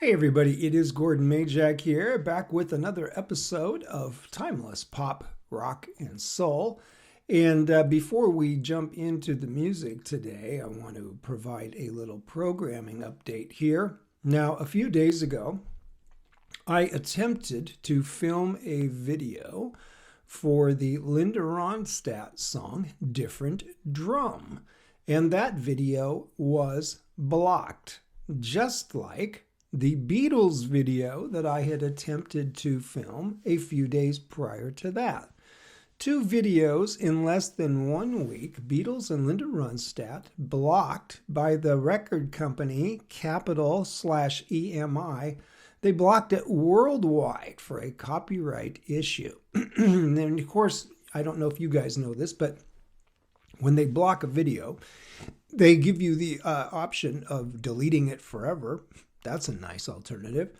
Hey everybody, it is Gordon Majak here, back with another episode of Timeless Pop, Rock, and Soul. And before we jump into the music today, I want to provide a little programming update here. Now, a few days ago, I attempted to film a video for the Linda Ronstadt song, Different Drum. And that video was blocked, just like the Beatles video that I had attempted to film a few days prior to that. Two videos in less than 1 week, Beatles and Linda Ronstadt, blocked by the record company Capitol/EMI. They blocked it worldwide for a copyright issue. And of course, I don't know if you guys know this, but when they block a video, they give you the option of deleting it forever. That's a nice alternative.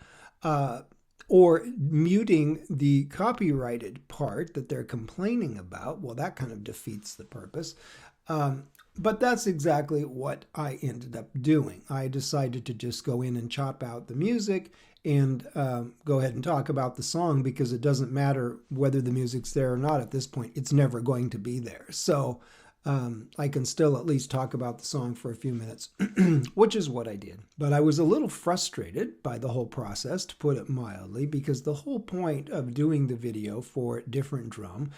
Or muting the copyrighted part that they're complaining about. Well, that kind of defeats the purpose. But that's exactly what I ended up doing. I decided to just go in and chop out the music and go ahead and talk about the song, because it doesn't matter whether the music's there or not at this point. It's never going to be there. So I can still at least talk about the song for a few minutes, which is what I did. But I was a little frustrated by the whole process, to put it mildly, because the whole point of doing the video for Different Drum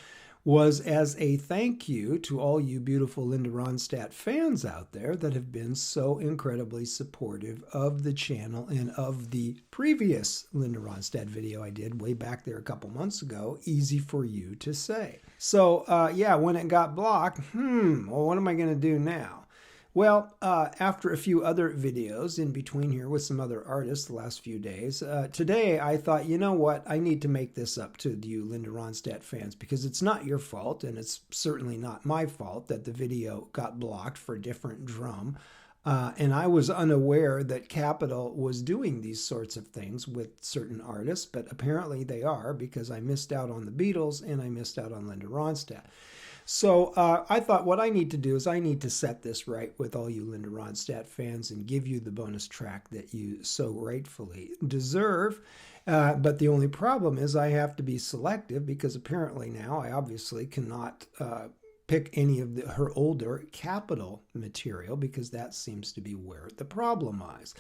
was as a thank you to all you beautiful Linda Ronstadt fans out there that have been so incredibly supportive of the channel and of the previous Linda Ronstadt video I did way back there a couple months ago, Easy for You to Say. So yeah, when it got blocked, well, what am I going to do now? Well, after a few other videos in between here with some other artists the last few days, today I thought, you know what, I need to make this up to you Linda Ronstadt fans, because it's not your fault, and it's certainly not my fault that the video got blocked for Different Drum. And I was unaware that Capitol was doing these sorts of things with certain artists, but apparently they are, because I missed out on the Beatles and I missed out on Linda Ronstadt. So I thought what I need to do is I need to set this right with all you Linda Ronstadt fans and give you the bonus track that you so rightfully deserve. But the only problem is I have to be selective, because apparently now I obviously cannot pick any of her older Capitol material, because that seems to be where the problem lies.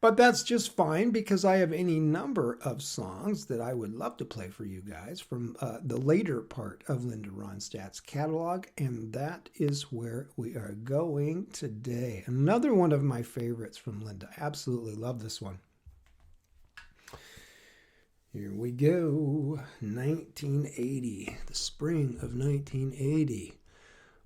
But that's just fine, because I have any number of songs that I would love to play for you guys from the later part of Linda Ronstadt's catalog, and that is where we are going today. Another one of my favorites from Linda. I absolutely love this one. Here we go. 1980, the spring of 1980.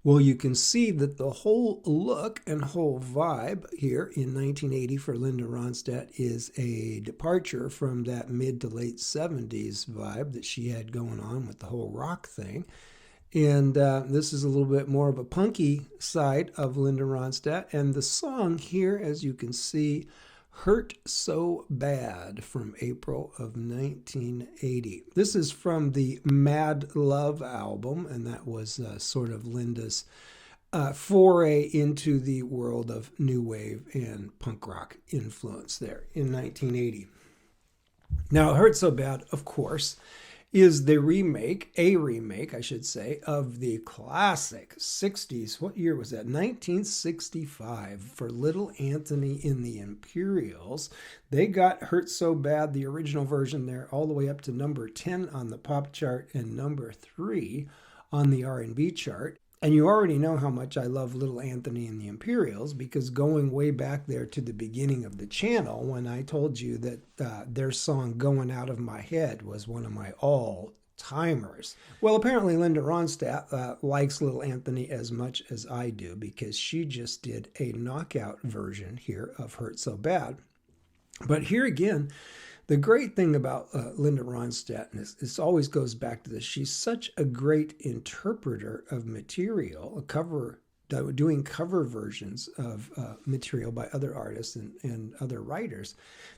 Well, you can see that the whole look and whole vibe here in 1980 for Linda Ronstadt is a departure from that mid to late 70s vibe that she had going on with the whole rock thing. And this is a little bit more of a punky side of Linda Ronstadt. And the song here, as you can see, Hurt So Bad, from April of 1980. This is from the Mad Love album, and that was sort of Linda's foray into the world of new wave and punk rock influence there in 1980. Now, Hurt So Bad, of course, is the remake, I should say, of the classic 60s. What year was that? 1965, for Little Anthony and the Imperials. They got Hurt So Bad, the original version there, all the way up to number 10 on the pop chart and number 3 on the R&B chart. And you already know how much I love Little Anthony and the Imperials, because going way back there to the beginning of the channel, when I told you that their song Going Out of My Head was one of my all-timers. Well, apparently Linda Ronstadt likes Little Anthony as much as I do, because she just did a knockout version here of Hurt So Bad. But here again, the great thing about Linda Ronstadt, and this always goes back to this, she's such a great interpreter of material, doing cover versions of material by other artists and other writers.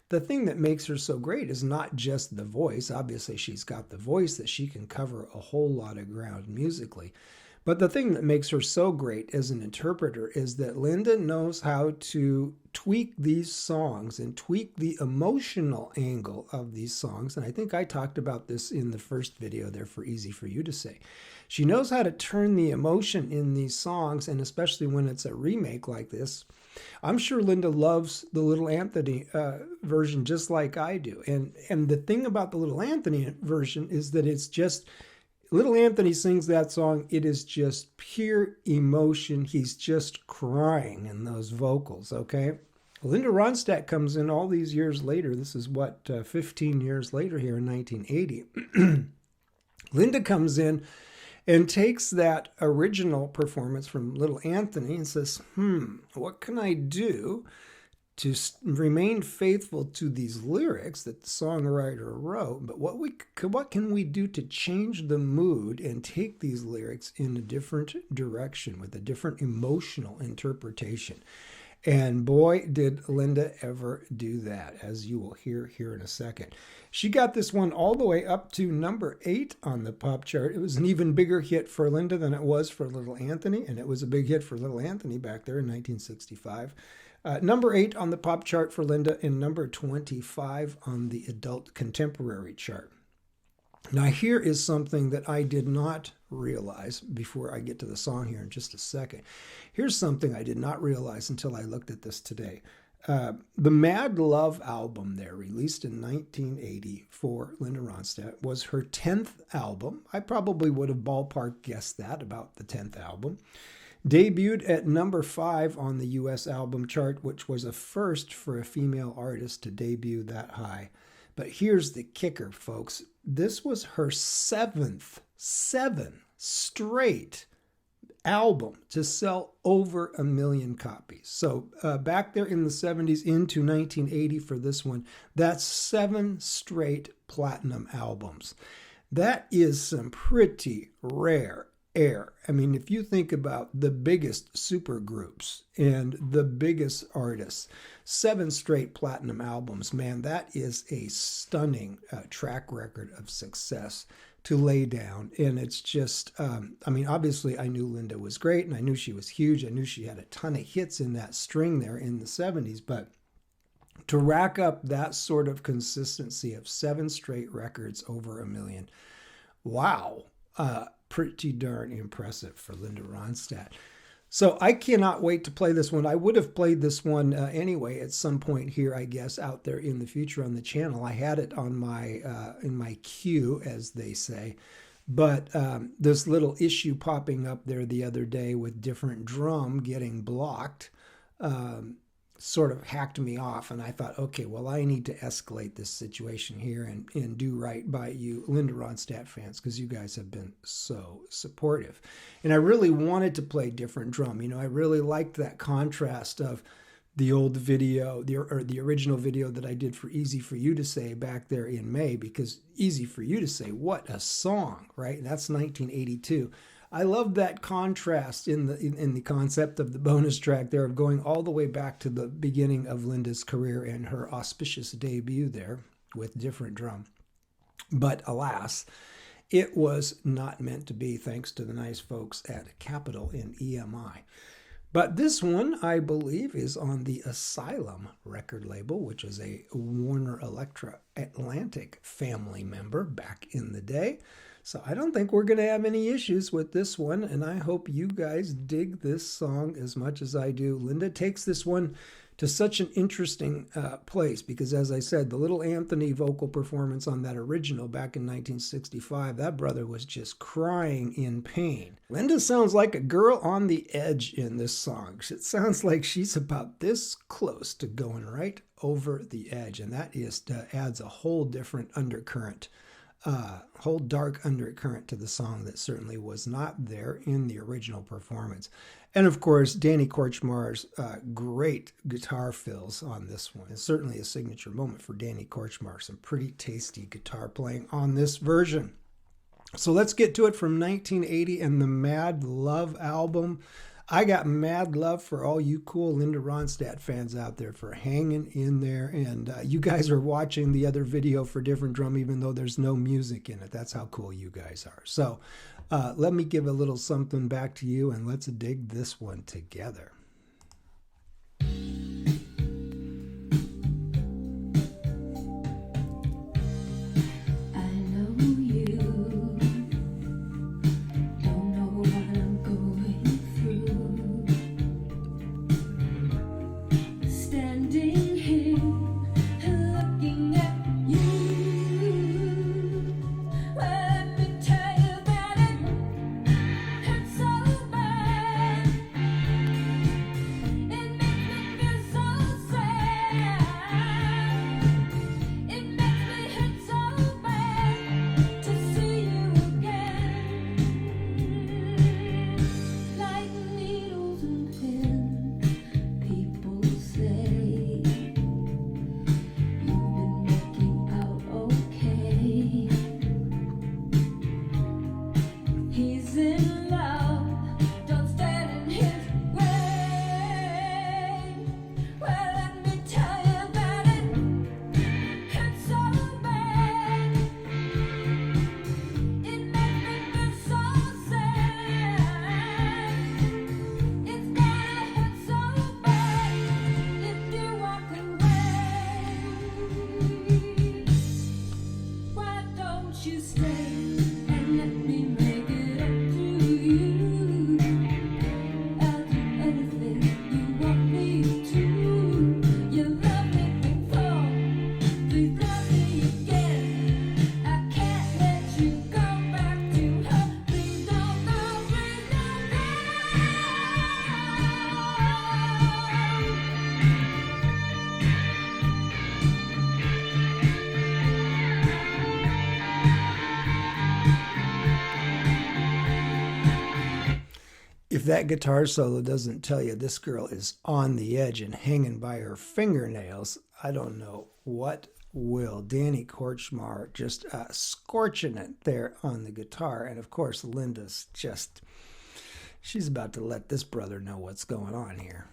The thing that makes her so great is not just the voice. Obviously, she's got the voice that she can cover a whole lot of ground musically. But the thing that makes her so great as an interpreter is that Linda knows how to tweak these songs and tweak the emotional angle of these songs. And I think I talked about this in the first video there for Easy for You to Say. She knows how to turn the emotion in these songs, and especially when it's a remake like this. I'm sure Linda loves the Little Anthony version just like I do. And the thing about the Little Anthony version is that it's just, Little Anthony sings that song, it is just pure emotion. He's just crying in those vocals, okay? Linda Ronstadt comes in all these years later. This is what, 15 years later here in 1980. Linda comes in and takes that original performance from Little Anthony and says, what can I do to remain faithful to these lyrics that the songwriter wrote, but what can we do to change the mood and take these lyrics in a different direction with a different emotional interpretation? And boy, did Linda ever do that, as you will hear here in a second. She got this one all the way up to number 8 on the pop chart. It was an even bigger hit for Linda than it was for Little Anthony, and it was a big hit for Little Anthony back there in 1965. Number 8 on the pop chart for Linda, and number 25 on the adult contemporary chart. Now here is something that I did not realize before I get to the song here in just a second. Here's something I did not realize until I looked at this today. The Mad Love album there, released in 1980 for Linda Ronstadt, was her 10th album. I probably would have ballpark guessed that, about the 10th album. Debuted at number 5 on the U.S. album chart, which was a first for a female artist to debut that high. But here's the kicker, folks. This was her 7th straight album to sell over 1 million copies. So back there in the 70s into 1980 for this one, that's 7 straight platinum albums. That is some pretty rare air. I mean, if you think about the biggest super groups and the biggest artists, 7 straight platinum albums, man, that is a stunning track record of success to lay down. And it's just, I mean, obviously I knew Linda was great and I knew she was huge. I knew she had a ton of hits in that string there in the 70s, but to rack up that sort of consistency of 7 straight records over 1 million, wow. Pretty darn impressive for Linda Ronstadt. So I cannot wait to play this one. I would have played this one anyway at some point here, I guess, out there in the future on the channel. I had it on my in my queue, as they say. But this little issue popping up there the other day with different drum getting blocked sort of hacked me off, and I thought, okay, well, I need to escalate this situation here and do right by you Linda Ronstadt fans, because you guys have been so supportive. And I really wanted to play different drum. You know, I really liked that contrast of the old video, the original video that I did for Easy for You to Say back there in May, because Easy for You to Say, what a song, right? That's 1982. I love that contrast in the concept of the bonus track there, of going all the way back to the beginning of Linda's career and her auspicious debut there with different drum. But alas, it was not meant to be, thanks to the nice folks at Capitol in EMI. But this one, I believe, is on the Asylum record label, which is a Warner Elektra Atlantic family member back in the day. So I don't think we're going to have any issues with this one, and I hope you guys dig this song as much as I do. Linda takes this one to such an interesting place because, as I said, the Little Anthony vocal performance on that original back in 1965, that brother was just crying in pain. Linda sounds like a girl on the edge in this song. It sounds like she's about this close to going right over the edge, and that is adds a whole different undercurrent. Whole dark undercurrent to the song that certainly was not there in the original performance. And of course, Danny Korchmar's great guitar fills on this one. It's certainly a signature moment for Danny Korchmar. Some pretty tasty guitar playing on this version. So let's get to it from 1980 and the Mad Love album. I got mad love for all you cool Linda Ronstadt fans out there for hanging in there. And you guys are watching the other video for Different Drum, even though there's no music in it. That's how cool you guys are. So let me give a little something back to you, and let's dig this one together. If that guitar solo doesn't tell you this girl is on the edge and hanging by her fingernails, I don't know what will. Danny Korchmar just scorching it there on the guitar. And of course, Linda's just, she's about to let this brother know what's going on here.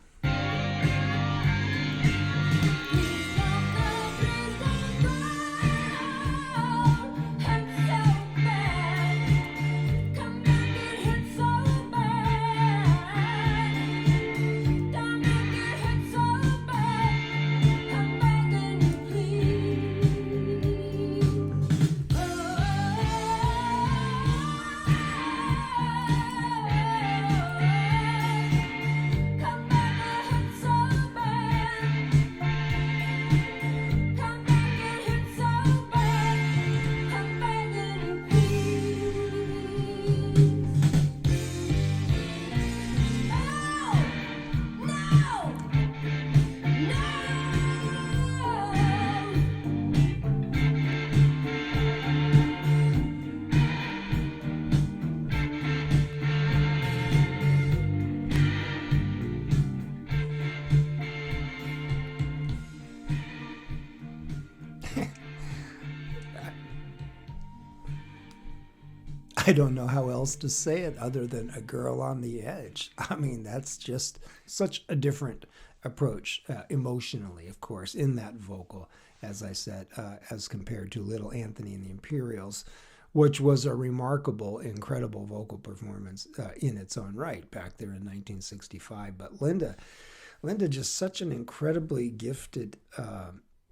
I don't know how else to say it other than a girl on the edge. I mean, that's just such a different approach emotionally, of course, in that vocal, as I said, as compared to Little Anthony and the Imperials, which was a remarkable, incredible vocal performance in its own right back there in 1965. But Linda just such an incredibly gifted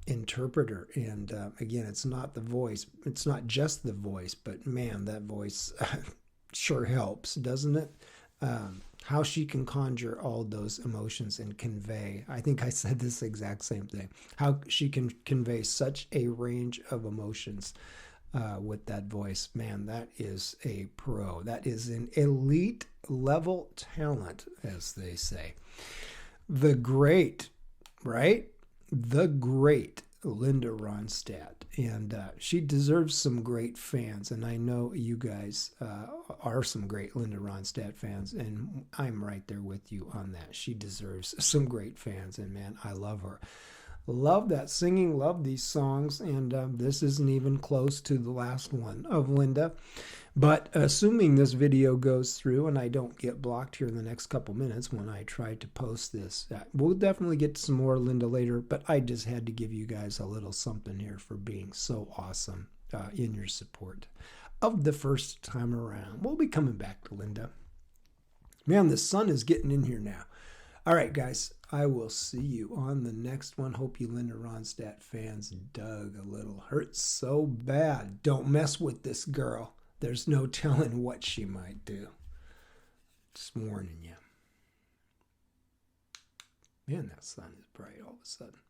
interpreter. And again, it's not the voice, it's not just the voice, but man, that voice sure helps, doesn't it? How she can conjure all those emotions and convey, I think I said this exact same thing, how she can convey such a range of emotions with that voice. Man, that is a pro. That is an elite level talent, as they say. The great, right? The great Linda Ronstadt. And she deserves some great fans. And I know you guys are some great Linda Ronstadt fans. And I'm right there with you on that. She deserves some great fans. And man, I love her. Love that singing, love these songs, and this isn't even close to the last one of Linda. But assuming this video goes through and I don't get blocked here in the next couple minutes when I try to post this, we'll definitely get some more Linda later, but I just had to give you guys a little something here for being so awesome in your support of the first time around. We'll be coming back to Linda. Man, the sun is getting in here now. All right, guys, I will see you on the next one. Hope you Linda Ronstadt fans dug a little. Hurts so bad. Don't mess with this girl. There's no telling what she might do. Just warning you. Man, that sun is bright all of a sudden.